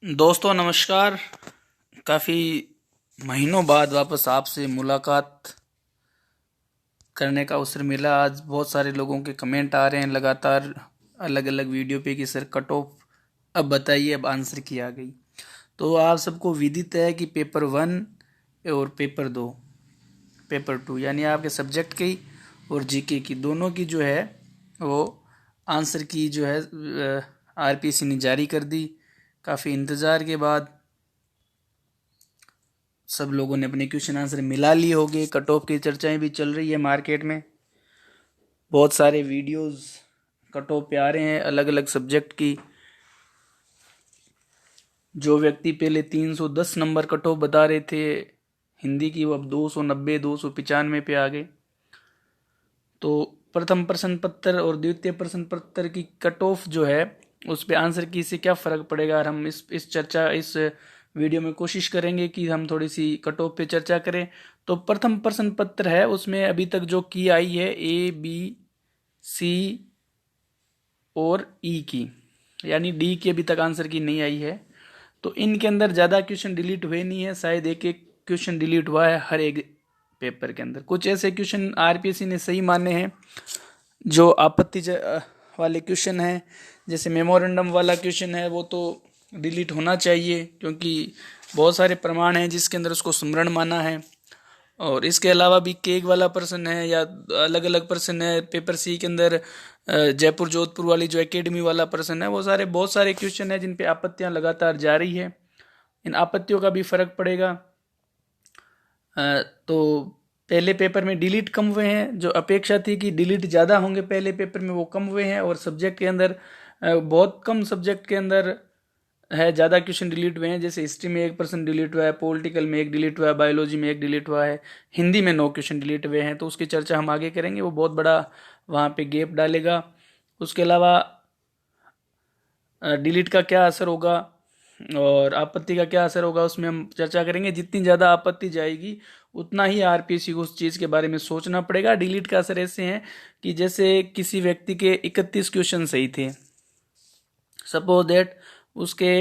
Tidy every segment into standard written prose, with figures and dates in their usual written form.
दोस्तों नमस्कार। काफ़ी महीनों बाद वापस आपसे मुलाकात करने का अवसर मिला। आज बहुत सारे लोगों के कमेंट आ रहे हैं लगातार अलग अलग वीडियो पे कि सर कट ऑफ अब बताइए, अब आंसर की आ गई। तो आप सबको विदित है कि पेपर 1 और पेपर 2 यानी आपके सब्जेक्ट की और जीके की दोनों की जो है वो आंसर की जो है आरपीएससी ने जारी कर दी। काफ़ी इंतज़ार के बाद सब लोगों ने अपने क्वेश्चन आंसर मिला लिए होंगे। कट ऑफ की चर्चाएं भी चल रही है मार्केट में, बहुत सारे वीडियोस कट ऑफ पे आ रहे हैं अलग अलग सब्जेक्ट की। जो व्यक्ति पहले 310 नंबर कट ऑफ बता रहे थे हिंदी की, वो अब 290 295 पे आ गए। तो प्रथम प्रश्न पत्र और द्वितीय प्रश्न पत्र की कट ऑफ जो है उस पे आंसर की से क्या फ़र्क पड़ेगा, और हम इस वीडियो में कोशिश करेंगे कि हम थोड़ी सी कट ऑफ पे चर्चा करें। तो प्रथम प्रश्न पत्र है, उसमें अभी तक जो की आई है ए बी सी और ई की, यानी डी की अभी तक आंसर की नहीं आई है। तो इनके अंदर ज़्यादा क्वेश्चन डिलीट हुए नहीं है, शायद एक एक क्वेश्चन डिलीट हुआ है हर एक पेपर के अंदर। कुछ ऐसे क्वेश्चन आरपीएससी ने सही माने हैं जो आपत्ति वाले क्वेश्चन हैं, जैसे मेमोरेंडम वाला क्वेश्चन है वो तो डिलीट होना चाहिए, क्योंकि बहुत सारे प्रमाण हैं जिसके अंदर उसको स्मरण माना है। और इसके अलावा भी केक वाला प्रश्न है या अलग अलग प्रश्न है पेपर सी के अंदर। जयपुर जोधपुर वाली जो एकेडमी वाला प्रश्न है, वो बहुत सारे क्वेश्चन है जिन पे आपत्तियां लगातार जारी है। इन आपत्तियों का भी फर्क पड़ेगा। तो पहले पेपर में डिलीट कम हुए हैं, जो अपेक्षा थी कि डिलीट ज़्यादा होंगे पहले पेपर में वो कम हुए हैं। और सब्जेक्ट के अंदर बहुत कम सब्जेक्ट के अंदर है ज़्यादा क्वेश्चन डिलीट हुए हैं, जैसे हिस्ट्री में 1% डिलीट हुआ है, पॉलिटिकल में 1 डिलीट हुआ है, बायोलॉजी में 1 डिलीट हुआ है, हिंदी में 9 क्वेश्चन डिलीट हुए हैं। तो उसकी चर्चा हम आगे करेंगे, वो बहुत बड़ा वहाँ पे गैप डालेगा। उसके अलावा डिलीट का क्या असर होगा और आपत्ति का क्या असर होगा उसमें हम चर्चा करेंगे। जितनी ज़्यादा आपत्ति जाएगी उतना ही आरपीएससी को उस चीज़ के बारे में सोचना पड़ेगा। डिलीट का असर ऐसे है कि जैसे किसी व्यक्ति के 31 क्वेश्चन सही थे, सपोज दैट उसके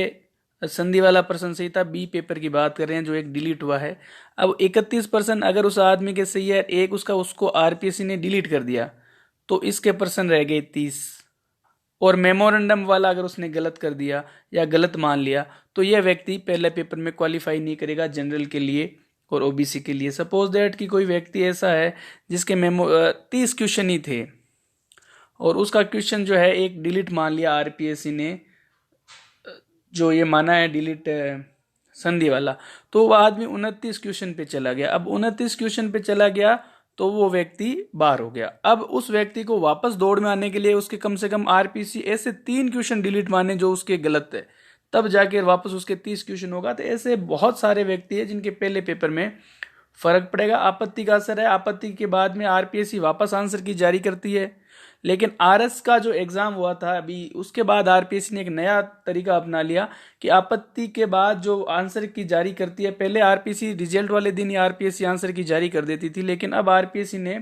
संधि वाला प्रश्न सही था, बी पेपर की बात कर रहे हैं जो एक डिलीट हुआ है। अब 31% अगर उस आदमी के सही है, एक उसको आरपीएससी ने डिलीट कर दिया, तो इसके प्रश्न रह गए 30। और मेमोरेंडम वाला अगर उसने गलत कर दिया या गलत मान लिया, तो यह व्यक्ति पहले पेपर में क्वालिफाई नहीं करेगा जनरल के लिए और ओबीसी के लिए। सपोज दैट कि कोई व्यक्ति ऐसा है जिसके 30 क्वेश्चन ही थे और उसका क्वेश्चन जो है एक डिलीट मान लिया आरपीएससी ने, जो ये माना है डिलीट संधि वाला, तो वह आदमी 29 क्वेश्चन पे चला गया। अब 29 क्वेश्चन पे चला गया तो वो व्यक्ति बाहर हो गया। अब उस व्यक्ति को वापस दौड़ में आने के लिए उसके कम से कम आरपीसी ऐसे 3 क्वेश्चन डिलीट माने जो उसके गलत है, तब जाके वापस उसके 30 क्वेश्चन होगा। तो ऐसे बहुत सारे व्यक्ति है जिनके पहले पेपर में फर्क पड़ेगा। आपत्ति का असर है, आपत्ति के बाद में आरपीएससी वापस आंसर की जारी करती है। लेकिन आरएस का जो एग्जाम हुआ था अभी, उसके बाद आरपीएससी ने एक नया तरीका अपना लिया कि आपत्ति के बाद जो आंसर की जारी करती है, पहले आरपीएससी रिजल्ट वाले दिन ही आरपीएससी आंसर की जारी कर देती थी, लेकिन अब आरपीएससी ने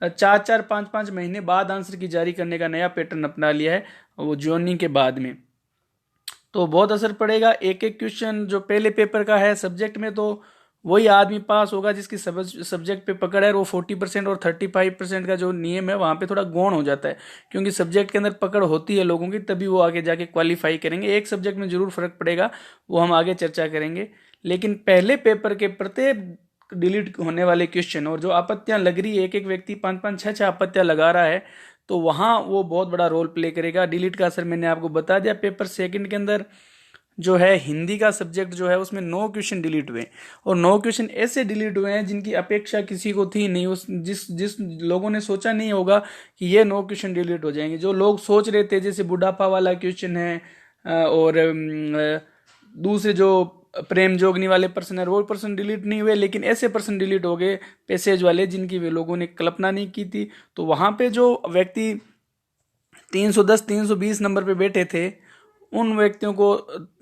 4-4 5-5 महीने बाद आंसर की जारी करने का नया पैटर्न अपना लिया है, वो ज्वाइनिंग के बाद में। तो बहुत असर पड़ेगा। एक एक क्वेश्चन जो पहले पेपर का है सब्जेक्ट में, तो वही आदमी पास होगा जिसकी सब्जेक्ट पे पकड़ है। वो 40% और 35% का जो नियम है वहाँ पे थोड़ा गौण हो जाता है, क्योंकि सब्जेक्ट के अंदर पकड़ होती है लोगों की, तभी वो आगे जाके क्वालिफाई करेंगे। एक सब्जेक्ट में जरूर फर्क पड़ेगा, वो हम आगे चर्चा करेंगे। लेकिन पहले पेपर के प्रत्येक डिलीट होने वाले क्वेश्चन और जो आपत्तियां लग रही है, एक एक व्यक्ति 5-5 6-6 आपत्तियां लगा रहा है, तो वहाँ वो बहुत बड़ा रोल प्ले करेगा। डिलीट का असर मैंने आपको बता दिया। पेपर सेकंड के अंदर जो है हिंदी का सब्जेक्ट जो है उसमें 9 क्वेश्चन डिलीट हुए, और 9 क्वेश्चन ऐसे डिलीट हुए हैं जिनकी अपेक्षा किसी को थी नहीं। उस जिस लोगों ने सोचा नहीं होगा कि ये 9 क्वेश्चन डिलीट हो जाएंगे, जो लोग सोच रहे थे, जैसे बुढ़ापा वाला क्वेश्चन है और दूसरे जो प्रेम जोगनी वाले पर्सन है, वो पर्सन डिलीट नहीं हुए, लेकिन ऐसे पर्सन डिलीट हो गए पैसेज वाले जिनकी वे लोगों ने कल्पना नहीं की थी। तो वहां पे जो व्यक्ति 310 320 नंबर पे बैठे थे, उन व्यक्तियों को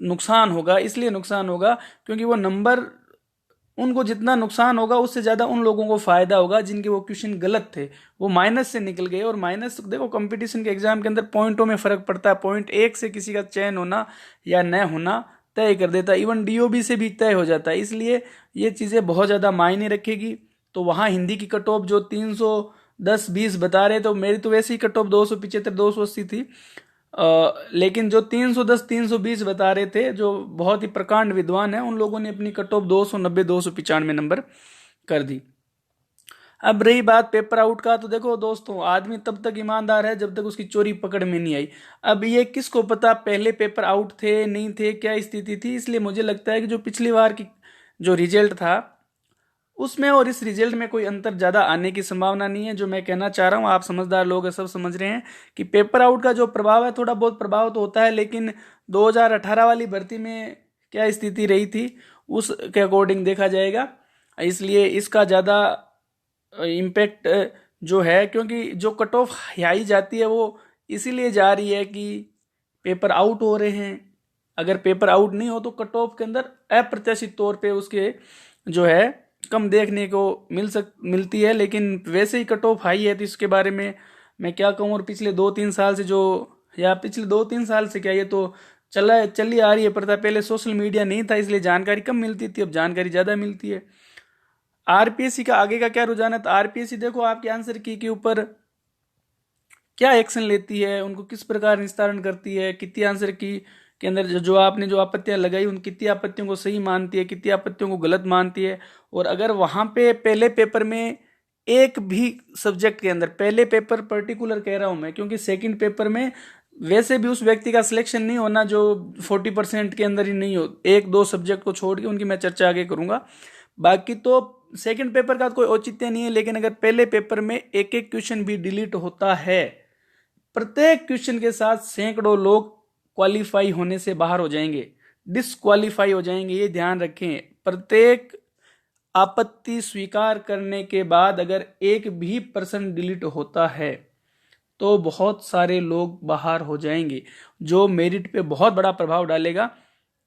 नुकसान होगा। इसलिए नुकसान होगा क्योंकि वो नंबर, उनको जितना नुकसान होगा उससे ज़्यादा उन लोगों को फायदा होगा जिनके वो क्वेश्चन गलत थे, वो माइनस से निकल गए। और माइनस देखो, कंपटीशन के एग्जाम के अंदर पॉइंटों में फर्क पड़ता है। पॉइंट 1 से किसी का चयन होना या न होना तय कर देता है, इवन डीओबी से भी तय हो जाता है। इसलिए ये चीज़ें बहुत ज़्यादा मायने रखेगी। तो वहाँ हिंदी की कट ऑफ जो 310-20 बता रहे, तो मेरी तो वैसे ही कट ऑफ 275-280 थी। लेकिन जो 310-320 बता रहे थे, जो बहुत ही प्रकांड विद्वान है, उन लोगों ने अपनी कट ऑफ 290-295 नंबर कर दी। अब रही बात पेपर आउट का, तो देखो दोस्तों, आदमी तब तक ईमानदार है जब तक उसकी चोरी पकड़ में नहीं आई। अब ये किसको पता पहले पेपर आउट थे नहीं थे, क्या स्थिति थी। इसलिए मुझे लगता है कि जो पिछली बार की जो रिजल्ट था उसमें और इस रिजल्ट में कोई अंतर ज़्यादा आने की संभावना नहीं है। जो मैं कहना चाह रहा हूँ, आप समझदार लोग हैं, सब समझ रहे हैं कि पेपर आउट का जो प्रभाव है, थोड़ा बहुत प्रभाव तो होता है, लेकिन 2018 वाली भर्ती में क्या स्थिति रही थी उसके अकॉर्डिंग देखा जाएगा। इसलिए इसका ज़्यादा इम्पैक्ट जो है, क्योंकि जो कट ऑफ हाई जाती है वो इसीलिए जा रही है कि पेपर आउट हो रहे हैं। अगर पेपर आउट नहीं हो तो कट ऑफ के अंदर अप्रत्याशित तौर पे उसके जो है कम देखने को मिलती है। लेकिन वैसे ही कट ऑफ हाई है, तो इसके बारे में मैं क्या कहूँ। और पिछले 2-3 साल से जो, या पिछले 2-3 साल से क्या, ये तो चली आ रही है प्रथा। पहले सोशल मीडिया नहीं था इसलिए जानकारी कम मिलती थी, अब जानकारी ज़्यादा मिलती है। आरपीएससी का आगे का क्या रुझान है, तो आरपीएससी देखो आपके आंसर की के ऊपर क्या एक्शन लेती है, उनको किस प्रकार निस्तारण करती है, कितनी आंसर की के अंदर जो आपने जो आपत्तियां लगाई उन कितनी आपत्तियों को सही मानती है, कितनी आपत्तियों को गलत मानती है। और अगर वहां पे पहले पेपर में एक भी सब्जेक्ट के अंदर, पहले पेपर पर्टिकुलर कह रहा हूं मैं, क्योंकि सेकंड पेपर में वैसे भी उस व्यक्ति का सिलेक्शन नहीं होना जो 40% के अंदर ही नहीं हो, 1-2 सब्जेक्ट को छोड़ के, उनकी मैं चर्चा आगे करूंगा। बाकी तो सेकंड पेपर का कोई औचित्य नहीं है। लेकिन अगर पहले पेपर में एक एक क्वेश्चन भी डिलीट होता है, प्रत्येक क्वेश्चन के साथ सैकड़ों लोग क्वालिफाई होने से बाहर हो जाएंगे, डिसक्वालीफाई हो जाएंगे। ये ध्यान रखें, प्रत्येक आपत्ति स्वीकार करने के बाद अगर एक भी पर्सन डिलीट होता है तो बहुत सारे लोग बाहर हो जाएंगे, जो मेरिट पे बहुत बड़ा प्रभाव डालेगा।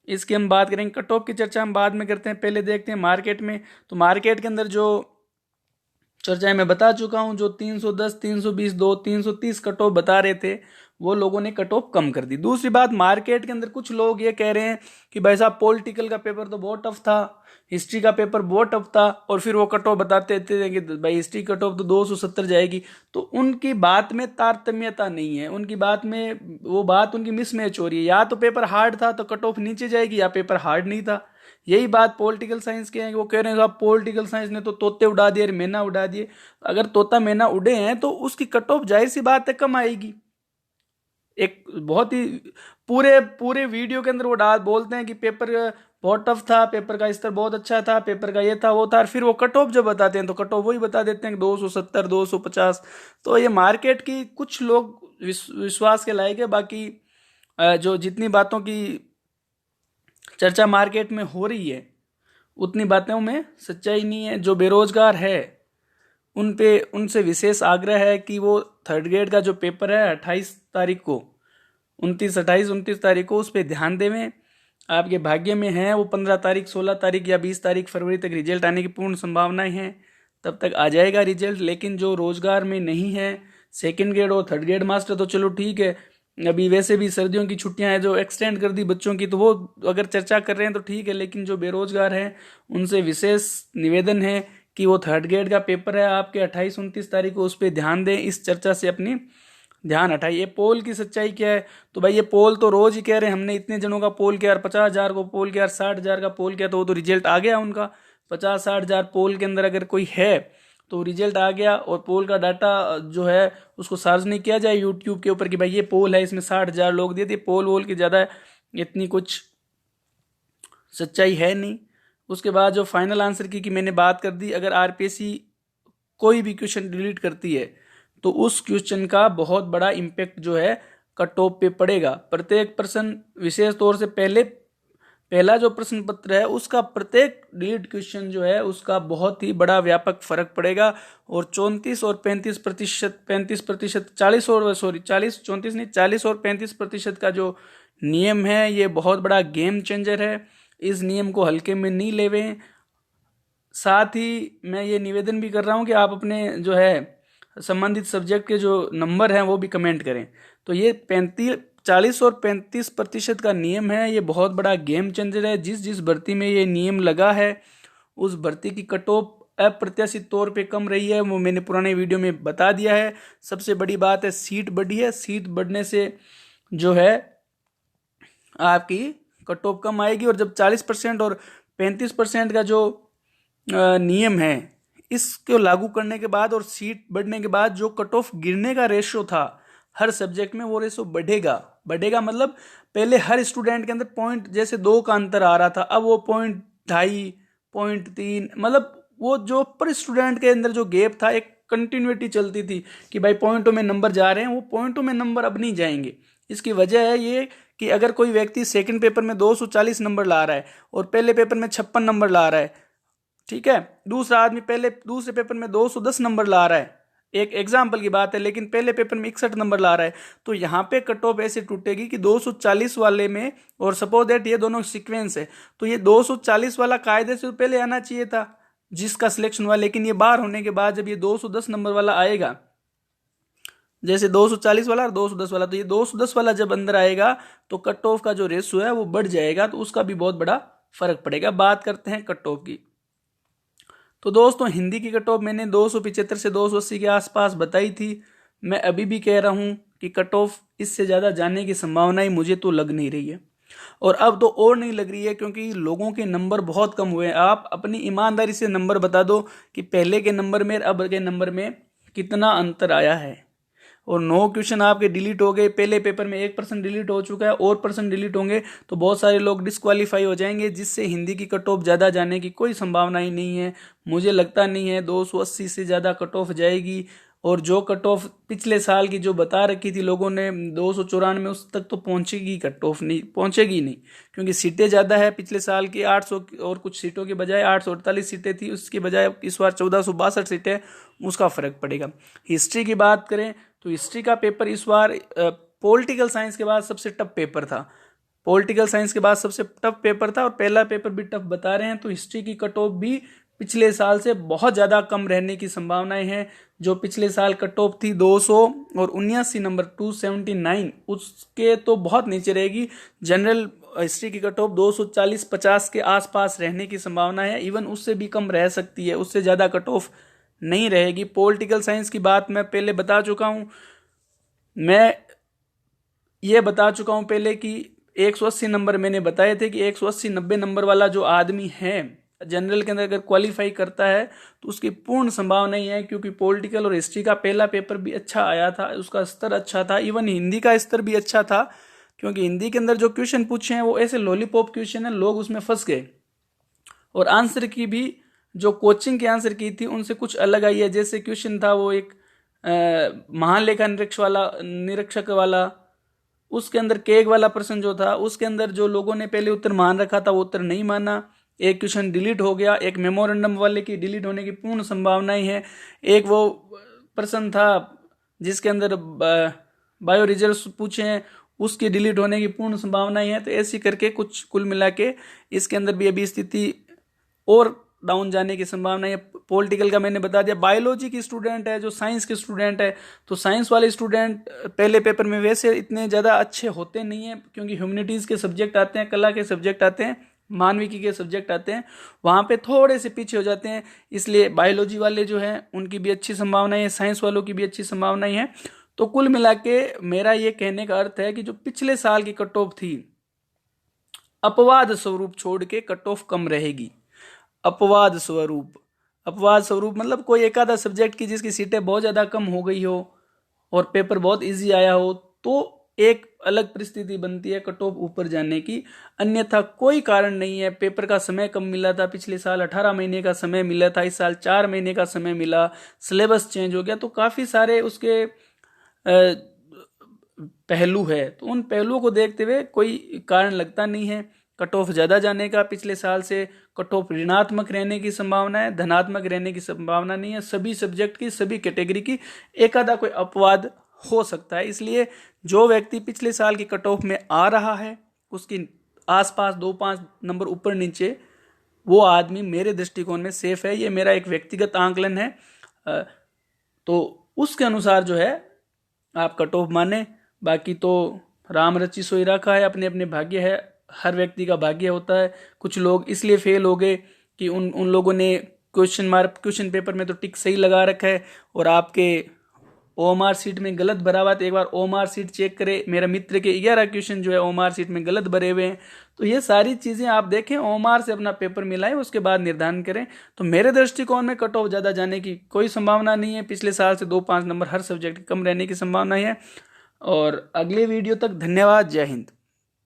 इसकी हम बात करेंगे, कट ऑफ की चर्चा हम बाद में करते हैं, पहले देखते हैं मार्केट में। तो मार्केट के अंदर जो चर्चाएं मैं बता चुका हूं, जो 310, 320, 330 कट ऑफ बता रहे थे, वो लोगों ने कट ऑफ कम कर दी। दूसरी बात, मार्केट के अंदर कुछ लोग ये कह रहे हैं कि भाई साहब पॉलिटिकल का पेपर तो बहुत टफ था, हिस्ट्री का पेपर बहुत टफ था, और फिर वो कट ऑफ बताते थे कि भाई हिस्ट्री कट ऑफ तो 270 जाएगी। तो उनकी बात में तारतम्यता नहीं है, उनकी बात में वो बात उनकी मिसमैच हो रही है। या तो पेपर हार्ड था तो कट ऑफ नीचे जाएगी, या पेपर हार्ड नहीं था। यही बात पॉलिटिकल साइंस के हैं, वो कह रहे हैं साहब पॉलिटिकल साइंस ने तो तोते उड़ा दिए, मैना उड़ा दिए। अगर तोता मैना उड़े हैं तो उसकी कट ऑफ जाहिर सी बात है कम आएगी। एक बहुत ही पूरे पूरे वीडियो के अंदर वो बोलते हैं कि पेपर बहुत टफ था, पेपर का स्तर बहुत अच्छा था, पेपर का ये था वो था, और फिर वो कट ऑफ जब बताते हैं तो कट ऑफ वही बता देते हैं कि 270, 250। तो ये मार्केट की कुछ लोग विश्वास के लायक है। बाकी जो जितनी बातों की चर्चा मार्केट में हो रही है उतनी बातों में सच्चाई नहीं है। जो बेरोजगार है उनसे विशेष आग्रह है कि वो थर्ड ग्रेड का जो पेपर है 28 तारीख को, 29 तारीख को उस पर ध्यान देवें। आपके भाग्य में है वो 15 तारीख, 16 तारीख या 20 तारीख फरवरी तक रिजल्ट आने की पूर्ण संभावनाएं हैं, तब तक आ जाएगा रिजल्ट। लेकिन जो रोजगार में नहीं है, सेकंड ग्रेड और थर्ड ग्रेड मास्टर तो चलो ठीक है, अभी वैसे भी सर्दियों की छुट्टियां हैं जो एक्सटेंड कर दी बच्चों की, तो वो अगर चर्चा कर रहे हैं तो ठीक है। लेकिन जो बेरोजगार हैं उनसे विशेष निवेदन है कि वो थर्ड ग्रेड का पेपर है आपके 28-29 तारीख को, उस पर ध्यान दें, इस चर्चा से अपनी ध्यान हटाइए। ये पोल की सच्चाई क्या है, तो भाई ये पोल तो रोज ही कह रहे हैं, हमने इतने जनों का पोल किया, 50,000 को पोल किया, 60,000 का पोल किया, तो वो तो रिजल्ट आ गया उनका। 50-60,000 पोल के अंदर अगर कोई है तो रिजल्ट आ गया, और पोल का डाटा जो है उसको सार्वजनिक किया जाए यूट्यूब के ऊपर कि भाई ये पोल है, इसमें 60,000 लोग दिए थे। पोल वोल की ज़्यादा इतनी कुछ सच्चाई है नहीं। उसके बाद जो फाइनल आंसर की मैंने बात कर दी, अगर आरपीएससी कोई भी क्वेश्चन डिलीट करती है तो उस क्वेश्चन का बहुत बड़ा इम्पैक्ट जो है कट ऑफ पे पड़ेगा। प्रत्येक प्रश्न, विशेष तौर से पहला जो प्रश्न पत्र है उसका प्रत्येक डिलीट क्वेश्चन जो है उसका बहुत ही बड़ा व्यापक फर्क पड़ेगा। और 34 और 35%, 40 और 35% का जो नियम है, ये बहुत बड़ा गेम चेंजर है। इस नियम को हल्के में नहीं लेवें। साथ ही मैं ये निवेदन भी कर रहा हूँ कि आप अपने जो है संबंधित सब्जेक्ट के जो नंबर हैं वो भी कमेंट करें। तो ये 40 और 35% का नियम है, ये बहुत बड़ा गेम चेंजर है। जिस जिस भर्ती में ये नियम लगा है उस भर्ती की कट ऑफ अप्रत्याशित तौर पे कम रही है, वो मैंने पुराने वीडियो में बता दिया है। सबसे बड़ी बात है सीट बढ़ी है, सीट बढ़ने से जो है आपकी कट ऑफ कम आएगी। और जब 40% और 35% का जो नियम है इसको लागू करने के बाद और सीट बढ़ने के बाद जो कट ऑफ गिरने का रेशो था हर सब्जेक्ट में, वो रेशो बढ़ेगा मतलब पहले हर स्टूडेंट के अंदर पॉइंट जैसे 2 का अंतर आ रहा था, अब वो 0.2, 0.3, मतलब वो जो पर स्टूडेंट के अंदर जो गैप था एक कंटिन्यूटी चलती थी कि भाई पॉइंटों में नंबर जा रहे हैं, वो पॉइंटों में नंबर अब नहीं जाएंगे। इसकी वजह है ये कि अगर कोई व्यक्ति सेकंड पेपर में 240 नंबर ला रहा है और पहले पेपर में 56 नंबर ला रहा है, ठीक है, दूसरा आदमी दूसरे पेपर में 210 नंबर ला रहा है, एक एग्जाम्पल की बात है, लेकिन पहले पेपर में 61 नंबर ला रहा है, तो यहाँ पे कट ऑफ ऐसे टूटेगी कि 240 वाले में, और सपोज दैट ये दोनों सीक्वेंस है, तो ये 240 वाला कायदे से पहले आना चाहिए था जिसका सिलेक्शन हुआ, लेकिन ये बाहर होने के बाद जब ये 210 नंबर वाला आएगा, जैसे 240 वाला और 210 वाला, तो ये 210 वाला जब अंदर आएगा तो कट ऑफ का जो रेशो है वो बढ़ जाएगा, तो उसका भी बहुत बड़ा फर्क पड़ेगा। बात करते हैं कट ऑफ की। तो दोस्तों हिंदी की कट ऑफ मैंने 275 से 280 के आसपास बताई थी। मैं अभी भी कह रहा हूं कि कट ऑफ इससे ज़्यादा जाने की संभावना ही मुझे तो लग नहीं रही है, और अब तो और नहीं लग रही है क्योंकि लोगों के नंबर बहुत कम हुए हैं। आप अपनी ईमानदारी से नंबर बता दो कि पहले के नंबर में अब के नंबर में कितना अंतर आया है। और 9 क्वेश्चन आपके डिलीट हो गए, पहले पेपर में 1% डिलीट हो चुका है, और % डिलीट होंगे तो बहुत सारे लोग डिस्क्वालीफाई हो जाएंगे, जिससे हिंदी की कट ऑफ ज़्यादा जाने की कोई संभावना ही नहीं है। मुझे लगता नहीं है 280 से ज़्यादा कट ऑफ जाएगी। और जो कट ऑफ पिछले साल की जो बता रखी थी लोगों ने 294, उस तक तो पहुंचेगी कट ऑफ, नहीं पहुंचेगी नहीं, क्योंकि सीटें ज़्यादा है। पिछले साल की 800 और कुछ सीटों के बजाय 848 सीटें थी, उसके बजाय इस बार 1462 सीटें, उसका फर्क पड़ेगा। हिस्ट्री की बात करें तो हिस्ट्री का पेपर इस बार पॉलिटिकल साइंस के बाद सबसे टफ पेपर था, पॉलिटिकल साइंस के बाद सबसे टफ पेपर था, और पहला पेपर भी टफ बता रहे हैं। तो हिस्ट्री की कट ऑफ भी पिछले साल से बहुत ज़्यादा कम रहने की संभावनाएं हैं। जो पिछले साल कट ऑफ थी 200 और 79 नंबर 279, उसके तो बहुत नीचे रहेगी। जनरल हिस्ट्री की कट ऑफ 240-50 के आसपास रहने की संभावना है, इवन उससे भी कम रह सकती है, उससे ज़्यादा कट ऑफ नहीं रहेगी। पॉलिटिकल साइंस की बात मैं पहले बता चुका हूँ, मैं ये बता चुका हूँ पहले कि 180 नंबर मैंने बताए थे कि 180-90 नंबर वाला जो आदमी है जनरल के अंदर अगर क्वालिफाई करता है तो उसकी पूर्ण संभावना ही है, क्योंकि पॉलिटिकल और हिस्ट्री का पहला पेपर भी अच्छा आया था, उसका स्तर अच्छा था, इवन हिंदी का स्तर भी अच्छा था, क्योंकि हिंदी के अंदर जो क्वेश्चन पूछे हैं वो ऐसे लॉलीपॉप क्वेश्चन है, लोग उसमें फंस गए। और आंसर की भी जो कोचिंग के आंसर की थी उनसे कुछ अलग आई है। जैसे क्वेश्चन था वो एक महालेखा निरीक्षक वाला, उसके अंदर केग वाला प्रश्न जो था, उसके अंदर जो लोगों ने पहले उत्तर मान रखा था वो उत्तर नहीं माना, एक क्वेश्चन डिलीट हो गया। एक मेमोरेंडम वाले की डिलीट होने की पूर्ण संभावनाएं है। एक वो प्रश्न था जिसके अंदर बायो रिजल्ट्स पूछे हैं, उसकी डिलीट होने की पूर्ण संभावनाएं है। तो ऐसी करके कुछ कुल मिला के इसके अंदर भी अभी स्थिति और डाउन जाने की संभावना है। पॉलिटिकल का मैंने बता दिया। बायोलॉजी की स्टूडेंट है, जो साइंस के स्टूडेंट है, तो साइंस वाले स्टूडेंट पहले पेपर में वैसे इतने ज़्यादा अच्छे होते नहीं हैं, क्योंकि ह्यूमैनिटीज़ के सब्जेक्ट आते हैं, कला के सब्जेक्ट आते हैं, मानविकी के सब्जेक्ट आते हैं, वहाँ पे थोड़े से पीछे हो जाते हैं। इसलिए बायोलॉजी वाले जो हैं उनकी भी अच्छी संभावनाएं है, साइंस वालों की भी अच्छी संभावनाएं हैं। तो कुल मिला के मेरा ये कहने का अर्थ है कि जो पिछले साल की कट ऑफ थी, अपवाद स्वरूप छोड़ के कट ऑफ कम रहेगी। अपवाद स्वरूप मतलब कोई एक आधा सब्जेक्ट की जिसकी सीटें बहुत ज़्यादा कम हो गई हो और पेपर बहुत इजी आया हो, तो एक अलग परिस्थिति बनती है कट ऑफ ऊपर जाने की, अन्यथा कोई कारण नहीं है। पेपर का समय कम मिला था, पिछले साल 18 महीने का समय मिला था, इस साल 4 महीने का समय मिला, सिलेबस चेंज हो गया, तो काफ़ी सारे उसके पहलू है। तो उन पहलुओं को देखते हुए कोई कारण लगता नहीं है कट ऑफ ज़्यादा जाने का। पिछले साल से कट ऑफ ऋणात्मक रहने की संभावना है, धनात्मक रहने की संभावना नहीं है। सभी सब्जेक्ट की, सभी कैटेगरी की एक आधा कोई अपवाद हो सकता है। इसलिए जो व्यक्ति पिछले साल की कट ऑफ में आ रहा है, उसकी आसपास 2-5 नंबर ऊपर नीचे, वो आदमी मेरे दृष्टिकोण में सेफ है। ये मेरा एक व्यक्तिगत आंकलन है, तो उसके अनुसार जो है आप कट ऑफ माने। बाकी तो राम रची सोई राखा है, अपने अपने भाग्य है, हर व्यक्ति का भाग्य होता है। कुछ लोग इसलिए फेल हो गए कि उन लोगों ने क्वेश्चन पेपर में तो टिक सही लगा रखा है और आपके ओएमआर सीट में गलत भरा हुआ। तो एक बार ओएमआर सीट चेक करें। मेरा मित्र के 11 क्वेश्चन जो है ओएमआर सीट में गलत भरे हुए हैं। तो ये सारी चीज़ें आप देखें, ओएमआर से अपना पेपर मिलाएं, उसके बाद निर्धारण करें। तो मेरे दृष्टिकोण में कट ऑफ ज़्यादा जाने की कोई संभावना नहीं है। पिछले साल से 2-5 नंबर हर सब्जेक्ट कम रहने की संभावना है। और अगले वीडियो तक धन्यवाद। जय हिंद।